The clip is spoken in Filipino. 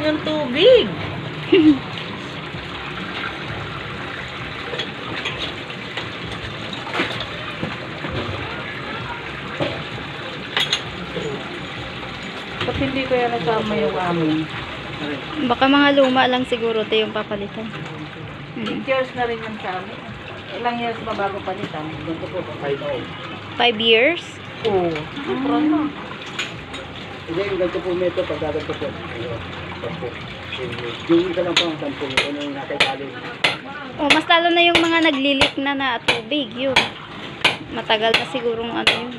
yung tubig. Ba't hindi ko yan nasama yung amin? Baka mga luma lang siguro ito yung papalitan. 8 years na rin yan sa amin. Ilang years ba bago palitan? Ganito po, 5 5 years? Oo. Sobra na. Hindi, yung ganito po meto, pagkaganto po. Tapos, yung isa lang po ang 10, ano yung nakailalim. Oh, mas lalo na yung mga naglilik na tubig, yun. Matagal na sigurong ano yun.